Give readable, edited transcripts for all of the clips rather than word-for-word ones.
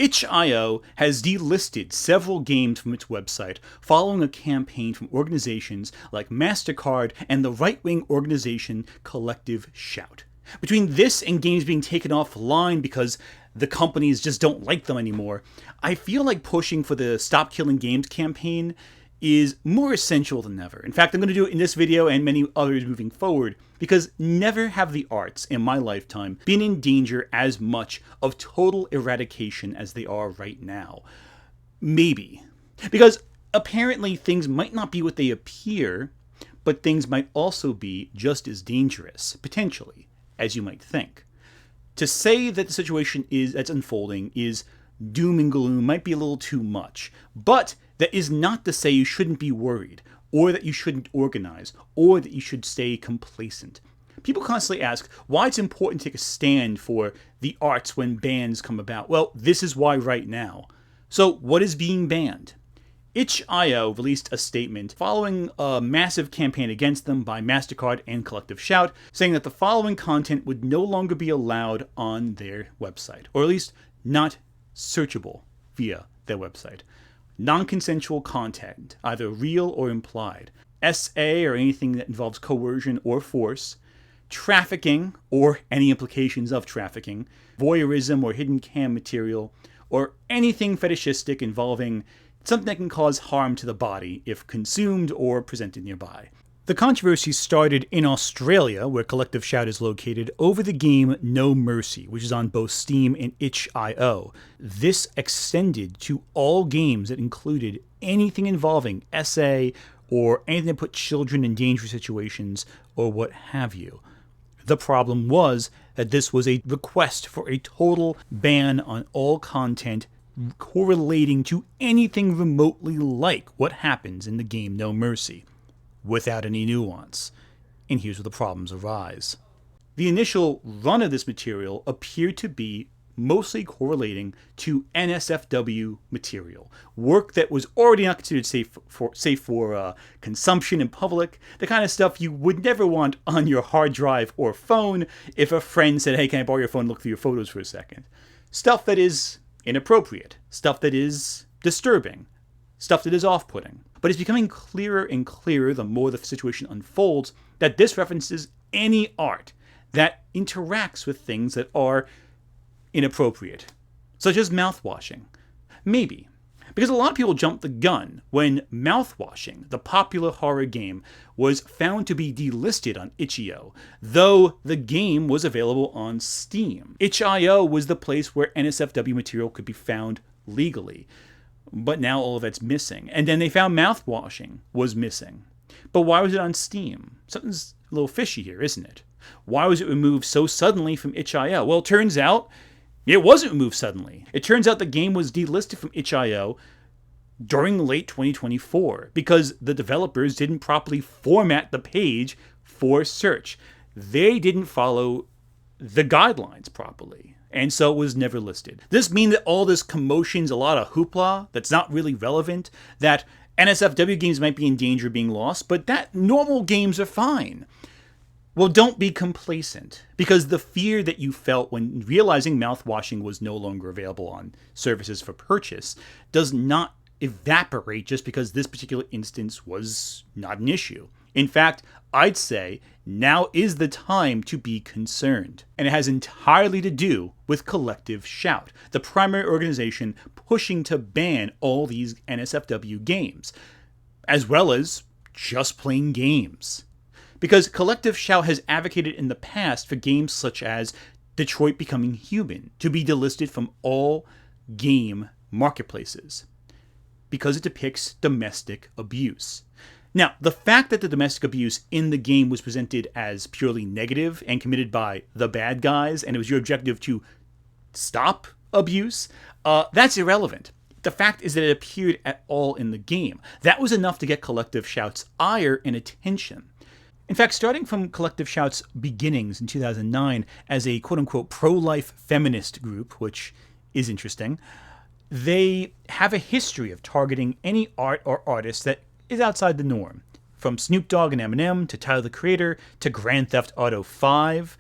itch.io has delisted several games from its website following a campaign from organizations like MasterCard and the right-wing organization Collective Shout. Between this and games being taken offline because the companies just don't like them anymore, I feel like pushing for the Stop Killing Games campaign is more essential than ever. In fact, I'm going to do it in this video and many others moving forward, because never have the arts in my lifetime been in danger as much of total eradication as they are right now. Maybe. Because apparently things might not be what they appear, but things might also be just as dangerous, potentially, as you might think. To say that the situation that's unfolding is doom and gloom might be a little too much, but that is not to say you shouldn't be worried, or that you shouldn't organize, or that you should stay complacent. People constantly ask why it's important to take a stand for the arts when bans come about. Well, this is why right now. So what is being banned? itch.io released a statement following a massive campaign against them by MasterCard and Collective Shout, saying that the following content would no longer be allowed on their website, or at least not searchable via their website. Non-consensual content, either real or implied, SA or anything that involves coercion or force, trafficking or any implications of trafficking, voyeurism or hidden cam material, or anything fetishistic involving something that can cause harm to the body if consumed or presented nearby. The controversy started in Australia, where Collective Shout is located, over the game No Mercy, which is on both Steam and itch.io. This extended to all games that included anything involving SA or anything that put children in dangerous situations or what have you. The problem was that this was a request for a total ban on all content correlating to anything remotely like what happens in the game No Mercy, without any nuance. And here's where the problems arise. The initial run of this material appeared to be mostly correlating to NSFW material, work that was already not considered safe for consumption in public, the kind of stuff you would never want on your hard drive or phone if a friend said, hey, can I borrow your phone and look through your photos for a second? Stuff that is inappropriate, stuff that is disturbing, stuff that is off-putting. But it's becoming clearer and clearer the more the situation unfolds that this references any art that interacts with things that are inappropriate, such as mouthwashing. Maybe. Because a lot of people jumped the gun when Mouthwashing, the popular horror game, was found to be delisted on itch.io, though the game was available on Steam. itch.io was the place where NSFW material could be found legally. But now all of that's missing. And then they found Mouthwashing was missing. But why was it on Steam? Something's a little fishy here, isn't it? Why was it removed so suddenly from itch.io? Well, it turns out it wasn't removed suddenly. It turns out the game was delisted from itch.io during late 2024 because the developers didn't properly format the page for search. They didn't follow the guidelines properly, and so it was never listed. Does this mean that all this commotion's a lot of hoopla that's not really relevant? That NSFW games might be in danger of being lost, but that normal games are fine? Well, don't be complacent, because the fear that you felt when realizing Mouthwashing was no longer available on services for purchase does not evaporate just because this particular instance was not an issue. In fact, I'd say now is the time to be concerned. And it has entirely to do with Collective Shout, the primary organization pushing to ban all these NSFW games, as well as just plain games. Because Collective Shout has advocated in the past for games such as Detroit Becoming Human to be delisted from all game marketplaces, because it depicts domestic abuse. Now, the fact that the domestic abuse in the game was presented as purely negative and committed by the bad guys, and it was your objective to stop abuse, that's irrelevant. The fact is that it appeared at all in the game. That was enough to get Collective Shout's ire and attention. In fact, starting from Collective Shout's beginnings in 2009 as a quote-unquote pro-life feminist group, which is interesting, they have a history of targeting any art or artist that is outside the norm. From Snoop Dogg and Eminem to Tyler the Creator to Grand Theft Auto 5,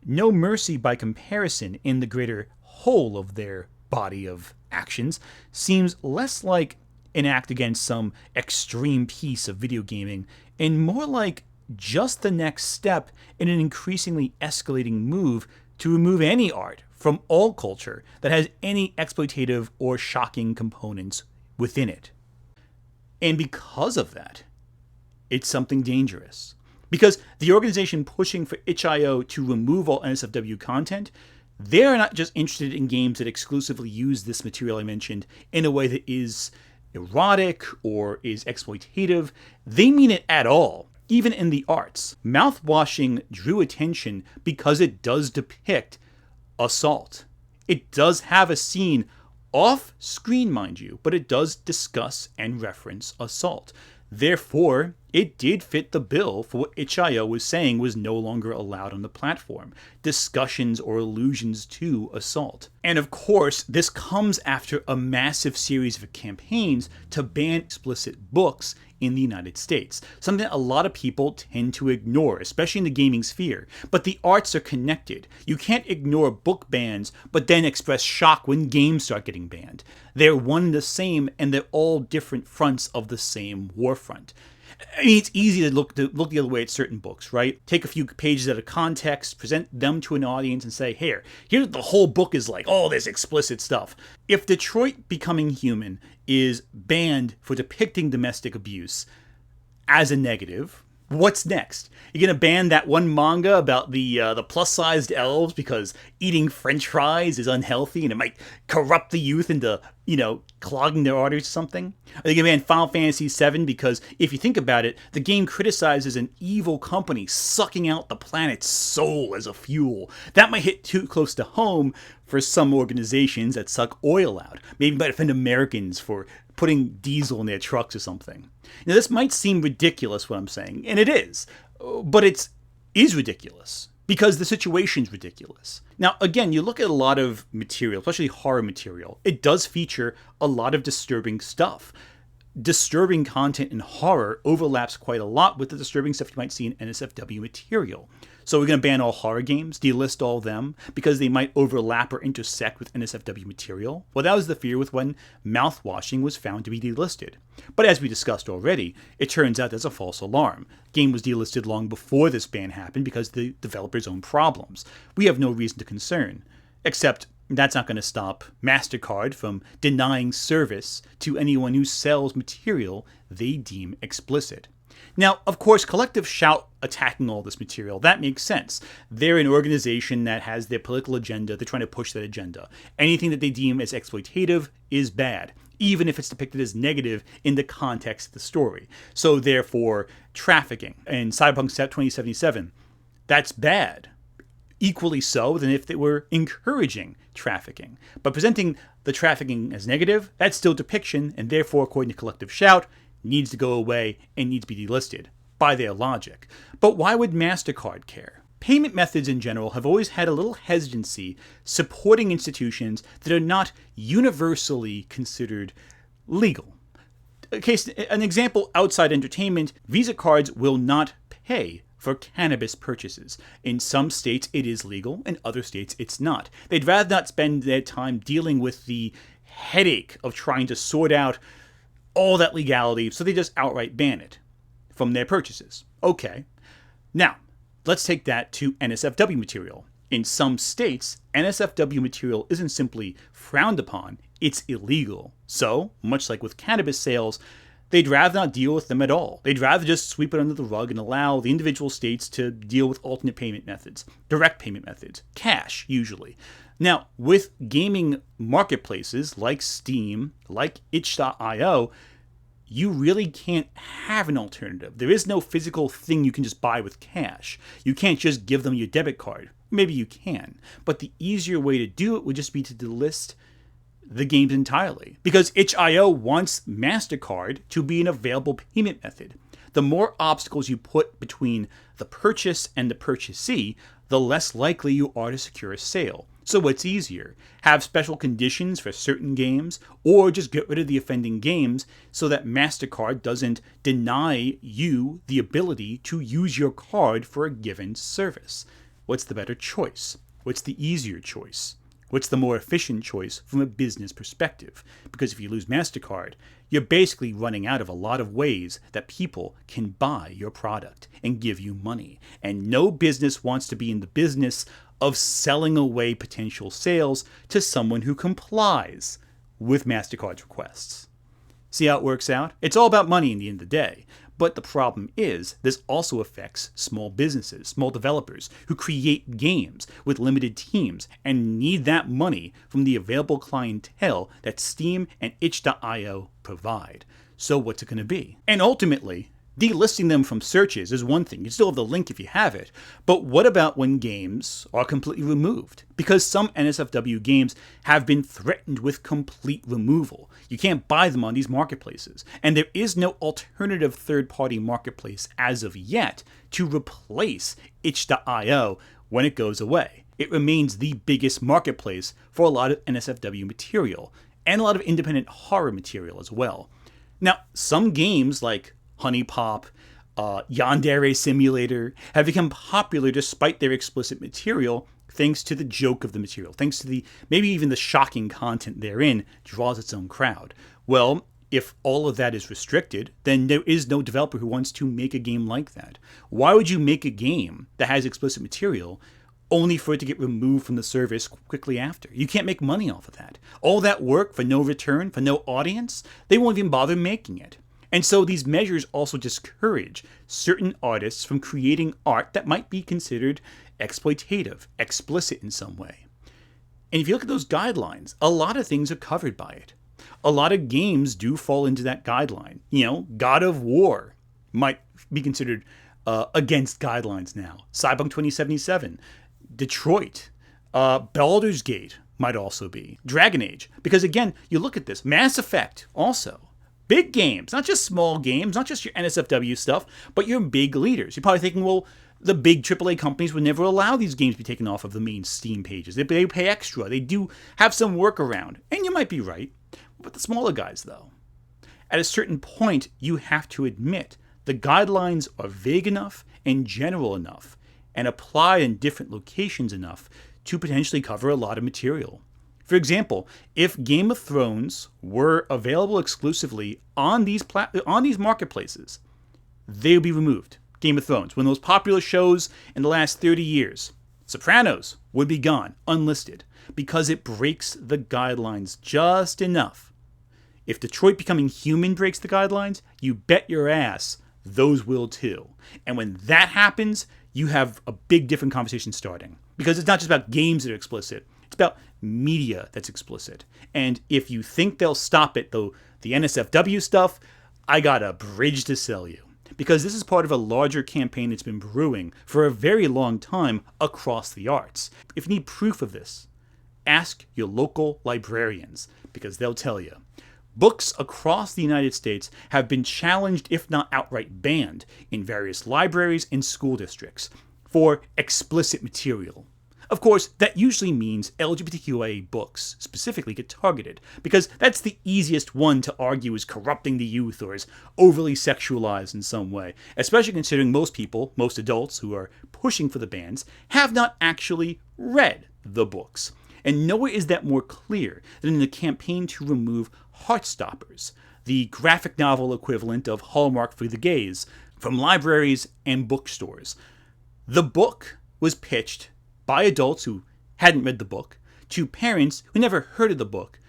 no mercy by comparison in the greater whole of their body of actions seems less like an act against some extreme piece of video gaming and more like just the next step in an increasingly escalating move to remove any art from all culture that has any exploitative or shocking components within it. And because of that, it's something dangerous. Because the organization pushing for itch.io to remove all NSFW content, they're not just interested in games that exclusively use this material I mentioned in a way that is erotic or is exploitative. They mean it at all, even in the arts. Mouthwashing drew attention because it does depict assault. It does have a scene off screen, mind you, but it does discuss and reference assault. Therefore, it did fit the bill for what itch.io was saying was no longer allowed on the platform. Discussions or allusions to assault. And of course, this comes after a massive series of campaigns to ban explicit books in the United States. Something that a lot of people tend to ignore, especially in the gaming sphere. But the arts are connected. You can't ignore book bans, but then express shock when games start getting banned. They're one and the same, and they're all different fronts of the same war front. I mean, it's easy to look the other way at certain books, right? Take a few pages out of context, present them to an audience, and say, here's the whole book is like all this explicit stuff. If Detroit Becoming Human is banned for depicting domestic abuse as a negative, what's next? You're gonna ban that one manga about the plus-sized elves because eating French fries is unhealthy and it might corrupt the youth into, clogging their arteries or something? Are they gonna ban Final Fantasy VII because, if you think about it, the game criticizes an evil company sucking out the planet's soul as a fuel? That might hit too close to home for some organizations that suck oil out. Maybe might offend Americans for putting diesel in their trucks or something. Now, this might seem ridiculous, what I'm saying, and it is, but it is ridiculous because the situation's ridiculous. Now, again, you look at a lot of material, especially horror material, it does feature a lot of disturbing stuff. Disturbing content in horror overlaps quite a lot with the disturbing stuff you might see in NSFW material. So we're going to ban all horror games, delist all of them, because they might overlap or intersect with NSFW material? Well, that was the fear with when Mouthwashing was found to be delisted. But as we discussed already, it turns out that's a false alarm. The game was delisted long before this ban happened because the developers' own problems. We have no reason to concern, except that's not going to stop MasterCard from denying service to anyone who sells material they deem explicit. Now, of course, Collective Shout attacking all this material, that makes sense. They're an organization that has their political agenda. They're trying to push that agenda. Anything that they deem as exploitative is bad, even if it's depicted as negative in the context of the story. So therefore, trafficking in Cyberpunk 2077, that's bad. Equally so than if they were encouraging trafficking. But presenting the trafficking as negative, that's still depiction, and therefore, according to Collective Shout, needs to go away and needs to be delisted, by their logic. But why would MasterCard care? Payment methods in general have always had a little hesitancy supporting institutions that are not universally considered legal. An example outside entertainment, Visa cards will not pay for cannabis purchases. In some states it is legal, in other states it's not. They'd rather not spend their time dealing with the headache of trying to sort out all that legality, so they just outright ban it from their purchases. Okay. Now, let's take that to NSFW material. In some states, NSFW material isn't simply frowned upon, it's illegal. So, much like with cannabis sales, they'd rather not deal with them at all. They'd rather just sweep it under the rug and allow the individual states to deal with alternate payment methods, direct payment methods, cash, usually. Now, with gaming marketplaces like Steam, like itch.io, you really can't have an alternative. There is no physical thing you can just buy with cash. You can't just give them your debit card. Maybe you can, but the easier way to do it would just be to delist the games entirely, because itch.io wants MasterCard to be an available payment method. The more obstacles you put between the purchase and the purchasee, the less likely you are to secure a sale. So what's easier? Have special conditions for certain games, or just get rid of the offending games so that MasterCard doesn't deny you the ability to use your card for a given service. What's the better choice? What's the easier choice? What's the more efficient choice from a business perspective? Because if you lose MasterCard, you're basically running out of a lot of ways that people can buy your product and give you money. And no business wants to be in the business of selling away potential sales to someone who complies with MasterCard's requests. See how it works out? It's all about money in the end of the day. But the problem is, this also affects small businesses, small developers who create games with limited teams and need that money from the available clientele that Steam and itch.io provide. So what's it going to be? And ultimately, delisting them from searches is one thing. You still have the link if you have it. But what about when games are completely removed? Because some NSFW games have been threatened with complete removal. You can't buy them on these marketplaces. And there is no alternative third-party marketplace as of yet to replace itch.io when it goes away. It remains the biggest marketplace for a lot of NSFW material and a lot of independent horror material as well. Now, some games like Honey Pop, Yandere Simulator have become popular despite their explicit material, thanks to the joke of the material, thanks to the maybe even the shocking content therein draws its own crowd. Well, if all of that is restricted, then there is no developer who wants to make a game like that. Why would you make a game that has explicit material only for it to get removed from the service quickly after? You can't make money off of that. All that work for no return, for no audience, they won't even bother making it. And so these measures also discourage certain artists from creating art that might be considered exploitative, explicit in some way. And if you look at those guidelines, a lot of things are covered by it. A lot of games do fall into that guideline. You know, God of War might be considered against guidelines now. Cyberpunk 2077, Detroit, Baldur's Gate might also be. Dragon Age. Because again, you look at this, Mass Effect also. Big games, not just small games, not just your NSFW stuff, but your big leaders. You're probably thinking, well, the big AAA companies would never allow these games to be taken off of the main Steam pages. They pay extra. They do have some workaround. And you might be right. But the smaller guys, though, at a certain point, you have to admit the guidelines are vague enough and general enough and apply in different locations enough to potentially cover a lot of material. For example, if Game of Thrones were available exclusively on these marketplaces, they would be removed. Game of Thrones, one of the most popular shows in the last 30 years. Sopranos would be gone, unlisted, because it breaks the guidelines just enough. If Detroit Becoming Human breaks the guidelines, you bet your ass those will too. And when that happens, you have a big different conversation starting. Because it's not just about games that are explicit. It's about media that's explicit. And if you think they'll stop it, though, the NSFW stuff, I got a bridge to sell you. Because this is part of a larger campaign that's been brewing for a very long time across the arts. If you need proof of this, ask your local librarians, because they'll tell you. Books across the United States have been challenged, if not outright banned, in various libraries and school districts for explicit material. Of course, that usually means LGBTQIA books specifically get targeted, because that's the easiest one to argue is corrupting the youth or is overly sexualized in some way, especially considering most people, most adults who are pushing for the bans, have not actually read the books. And nowhere is that more clear than in the campaign to remove Heartstoppers, the graphic novel equivalent of Hallmark for the gays, from libraries and bookstores. The book was pitched by adults who hadn't read the book to parents who never heard of the book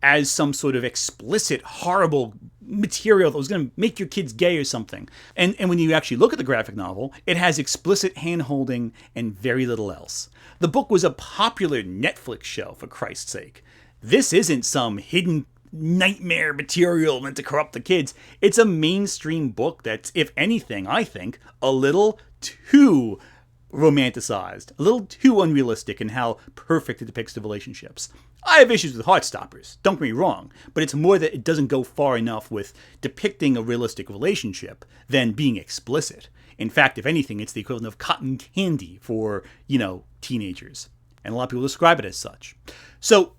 as some sort of explicit, horrible material that was going to make your kids gay or something. And when you actually look at the graphic novel, it has explicit hand-holding and very little else. The book was a popular Netflix show, for Christ's sake. This isn't some hidden nightmare material meant to corrupt the kids. It's a mainstream book that's, if anything, I think, a little too romanticized, a little too unrealistic in how perfect it depicts the relationships. I have issues with Heartstoppers, don't get me wrong, but it's more that it doesn't go far enough with depicting a realistic relationship than being explicit. In fact, if anything, it's the equivalent of cotton candy for, teenagers. And a lot of people describe it as such. So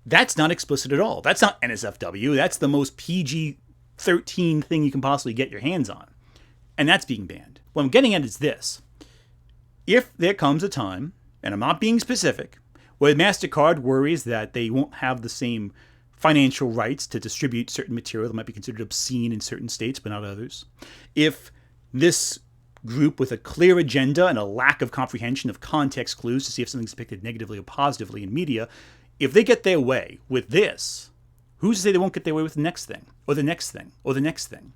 that's not explicit at all. That's not NSFW. That's the most PG-13 thing you can possibly get your hands on. And that's being banned. What I'm getting at is this. If there comes a time, and I'm not being specific, Where MasterCard worries that they won't have the same financial rights to distribute certain material that might be considered obscene in certain states but not others. If this group with a clear agenda and a lack of comprehension of context clues to see if something's depicted negatively or positively in media, if they get their way with this, who's to say they won't get their way with the next thing, or the next thing, or the next thing?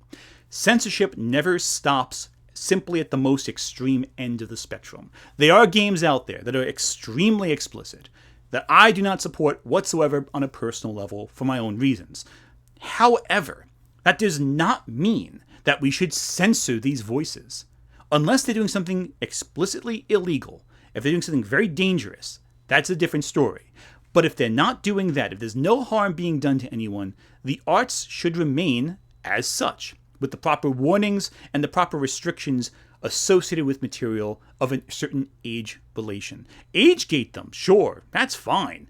Censorship never stops simply at the most extreme end of the spectrum. There are games out there that are extremely explicit that I do not support whatsoever on a personal level for my own reasons. However, that does not mean that we should censor these voices. Unless they're doing something explicitly illegal, if they're doing something very dangerous, that's a different story. But if they're not doing that, if there's no harm being done to anyone, the arts should remain as such, with the proper warnings and the proper restrictions associated with material of a certain age relation. Age gate them, sure, that's fine.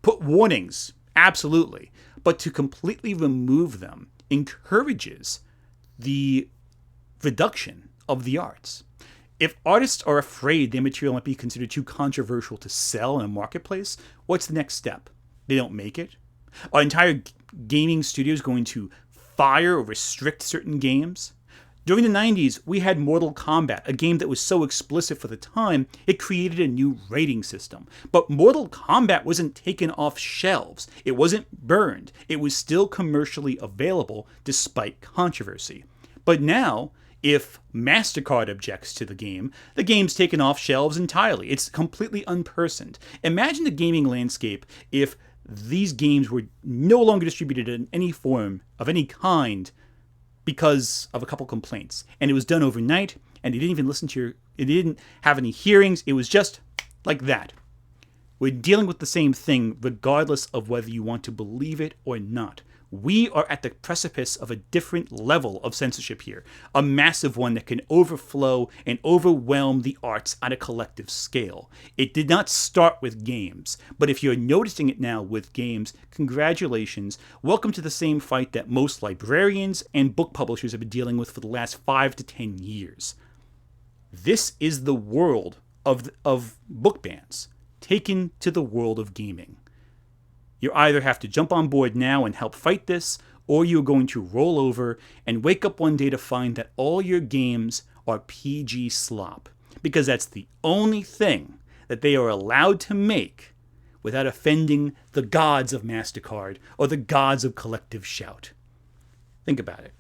Put warnings, absolutely. But to completely remove them encourages the reduction of the arts. If artists are afraid their material might be considered too controversial to sell in a marketplace, what's the next step? They don't make it? Are entire gaming studios going to fire or restrict certain games? During the 90s, we had Mortal Kombat, a game that was so explicit for the time, it created a new rating system. But Mortal Kombat wasn't taken off shelves. It wasn't burned. It was still commercially available despite controversy. But now, if MasterCard objects to the game's taken off shelves entirely. It's completely unpersoned. Imagine the gaming landscape if these games were no longer distributed in any form of any kind because of a couple complaints. And it was done overnight, and it didn't even it didn't have any hearings. It was just like that. We're dealing with the same thing regardless of whether you want to believe it or not. We are at the precipice of a different level of censorship here, a massive one that can overflow and overwhelm the arts on a collective scale. It did not start with games, but if you're noticing it now with games, congratulations. Welcome to the same fight that most librarians and book publishers have been dealing with for the last 5 to 10 years. This is the world of book bans taken to the world of gaming. You either have to jump on board now and help fight this, or you're going to roll over and wake up one day to find that all your games are PG slop. Because that's the only thing that they are allowed to make without offending the gods of MasterCard or the gods of Collective Shout. Think about it.